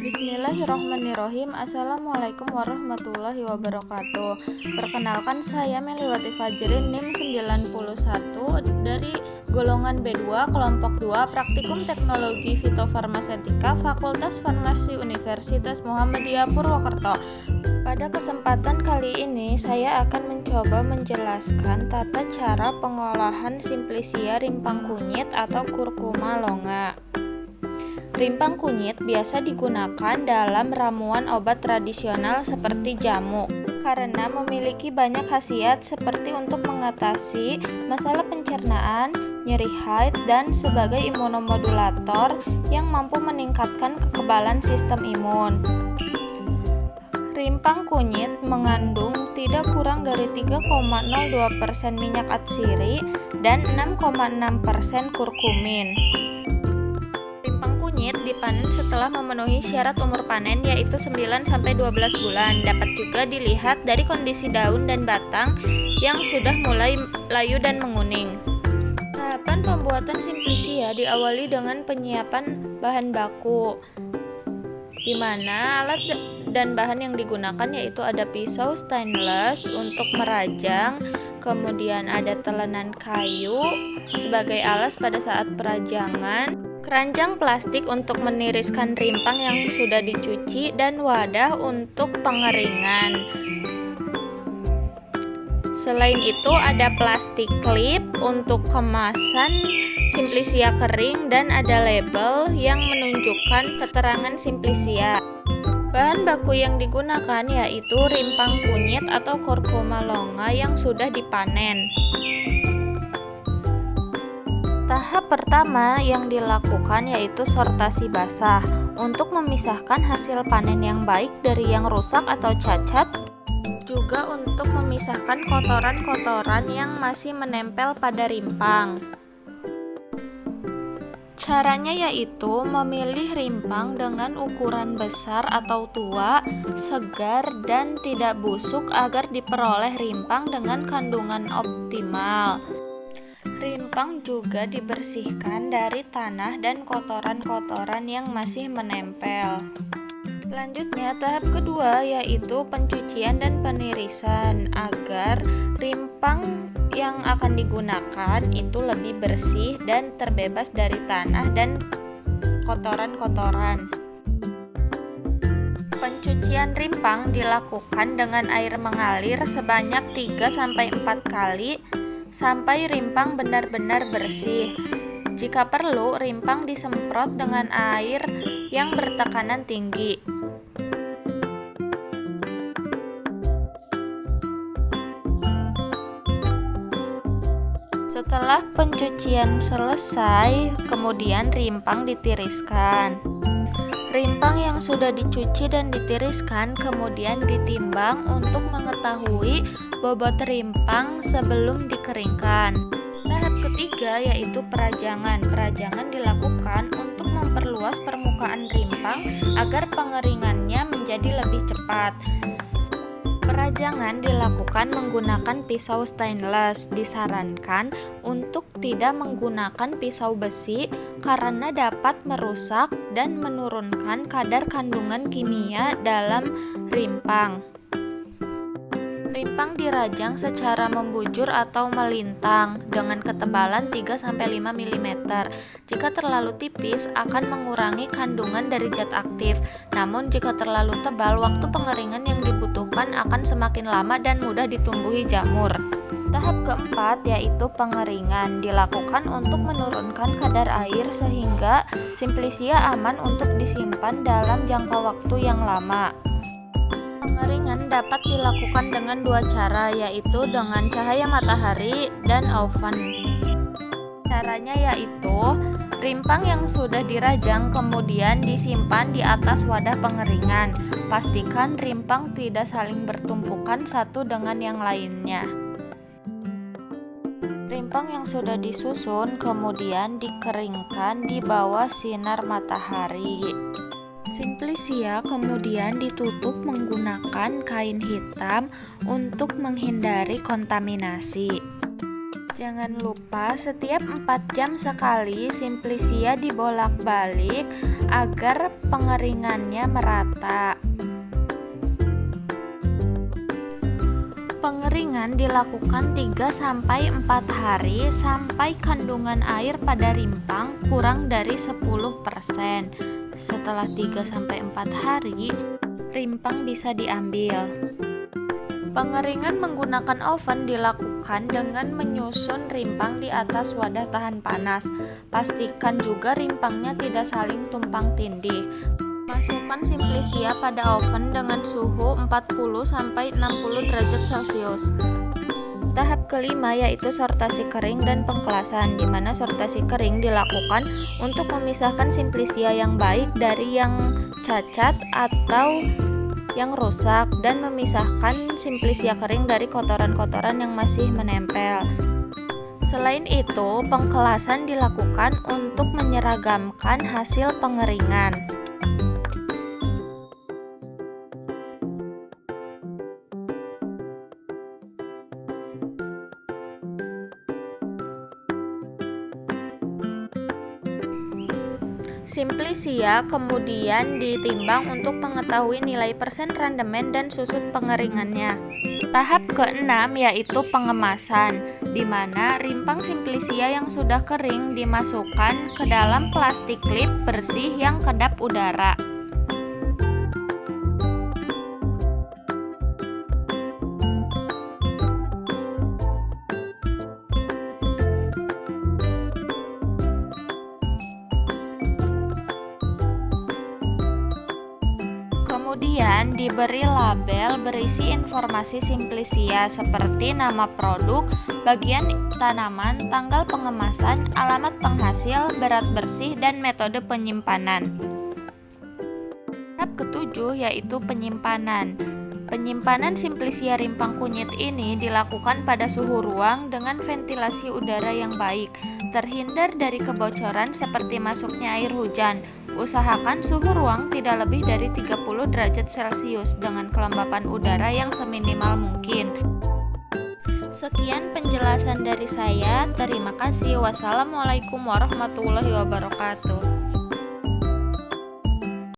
Bismillahirrahmanirrahim. Assalamualaikum warahmatullahi wabarakatuh. Perkenalkan, saya Meliwati Fajrin, NIM 91 dari golongan B2 kelompok 2 Praktikum Teknologi Fitofarmasetika Fakultas Farmasi Universitas Muhammadiyah Purwokerto. Pada kesempatan kali ini saya akan mencoba menjelaskan tata cara pengolahan Simplicia rimpang kunyit atau Curcuma longa. Rimpang kunyit biasa digunakan dalam ramuan obat tradisional seperti jamu karena memiliki banyak khasiat seperti untuk mengatasi masalah pencernaan, nyeri haid, dan sebagai imunomodulator yang mampu meningkatkan kekebalan sistem imun. Rimpang kunyit mengandung tidak kurang dari 3,02% minyak atsiri dan 6,6% kurkumin. Kunyit dipanen setelah memenuhi syarat umur panen yaitu 9-12 bulan. Dapat juga dilihat dari kondisi daun dan batang yang sudah mulai layu dan menguning. Tahapan pembuatan Simplicia diawali dengan penyiapan bahan baku, di mana alat dan bahan yang digunakan yaitu ada pisau stainless untuk merajang, kemudian ada telenan kayu sebagai alas pada saat perajangan, keranjang plastik untuk meniriskan rimpang yang sudah dicuci, dan wadah untuk pengeringan. Selain itu ada plastik klip untuk kemasan Simplicia kering dan ada label yang menunjukkan keterangan Simplicia. Bahan baku yang digunakan yaitu rimpang kunyit atau Curcuma longa yang sudah dipanen. Tahap pertama yang dilakukan yaitu sortasi basah untuk memisahkan hasil panen yang baik dari yang rusak atau cacat, juga untuk memisahkan kotoran-kotoran yang masih menempel pada rimpang. Caranya yaitu memilih rimpang dengan ukuran besar atau tua, segar, dan tidak busuk agar diperoleh rimpang dengan kandungan optimal. Rimpang juga dibersihkan dari tanah dan kotoran-kotoran yang masih menempel. Selanjutnya, tahap kedua yaitu pencucian dan penirisan agar rimpang yang akan digunakan itu lebih bersih dan terbebas dari tanah dan kotoran-kotoran. Pencucian rimpang dilakukan dengan air mengalir sebanyak 3-4 kali sampai rimpang benar-benar bersih. Jika perlu, rimpang disemprot dengan air yang bertekanan tinggi. Setelah pencucian selesai, kemudian rimpang ditiriskan. Rimpang yang sudah dicuci dan ditiriskan kemudian ditimbang untuk mengetahui bobot rimpang sebelum dikeringkan. Tahap ketiga yaitu perajangan. Perajangan dilakukan untuk memperluas permukaan rimpang agar pengeringannya menjadi lebih cepat. Perajangan dilakukan menggunakan pisau stainless. Disarankan untuk tidak menggunakan pisau besi karena dapat merusak dan menurunkan kadar kandungan kimia dalam rimpang. Rimpang dirajang secara membujur atau melintang dengan ketebalan 3-5 mm. Jika terlalu tipis akan mengurangi kandungan dari zat aktif. Namun jika terlalu tebal, waktu pengeringan yang dibutuhkan akan semakin lama dan mudah ditumbuhi jamur. Tahap keempat yaitu pengeringan. Dilakukan untuk menurunkan kadar air sehingga Simplicia aman untuk disimpan dalam jangka waktu yang lama. Pengeringan dapat dilakukan dengan dua cara, yaitu dengan cahaya matahari dan oven. Caranya yaitu rimpang yang sudah dirajang kemudian disimpan di atas wadah pengeringan. Pastikan rimpang tidak saling bertumpukan satu dengan yang lainnya. Rimpang yang sudah disusun kemudian dikeringkan di bawah sinar matahari. Simplicia kemudian ditutup menggunakan kain hitam untuk menghindari kontaminasi. Jangan lupa setiap 4 jam sekali Simplisia dibolak-balik agar pengeringannya merata. Pengeringan dilakukan 3-4 hari sampai kandungan air pada rimpang kurang dari 10%. Setelah 3-4 hari, rimpang bisa diambil. Pengeringan menggunakan oven dilakukan dengan menyusun rimpang di atas wadah tahan panas. Pastikan juga rimpangnya tidak saling tumpang tindih. Masukkan Simplisia pada oven dengan suhu 40-60 derajat Celcius. Tahap kelima yaitu sortasi kering dan pengkelasan, di mana sortasi kering dilakukan untuk memisahkan Simplisia yang baik dari yang cacat atau yang rusak dan memisahkan Simplisia kering dari kotoran-kotoran yang masih menempel. Selain itu, pengkelasan dilakukan untuk menyeragamkan hasil pengeringan. Simplisia kemudian ditimbang untuk mengetahui nilai persen randemen dan susut pengeringannya. Tahap keenam yaitu pengemasan, di mana rimpang Simplisia yang sudah kering dimasukkan ke dalam plastik klip bersih yang kedap udara. Kemudian diberi label berisi informasi Simplisia seperti nama produk, bagian tanaman, tanggal pengemasan, alamat penghasil, berat bersih, dan metode penyimpanan. Tahap ketujuh yaitu penyimpanan. Penyimpanan Simplisia rimpang kunyit ini dilakukan pada suhu ruang dengan ventilasi udara yang baik, terhindar dari kebocoran seperti masuknya air hujan. Usahakan suhu ruang tidak lebih dari 30 derajat Celcius dengan kelembapan udara yang seminimal mungkin. Sekian penjelasan dari saya. Terima kasih. Wassalamualaikum warahmatullahi wabarakatuh.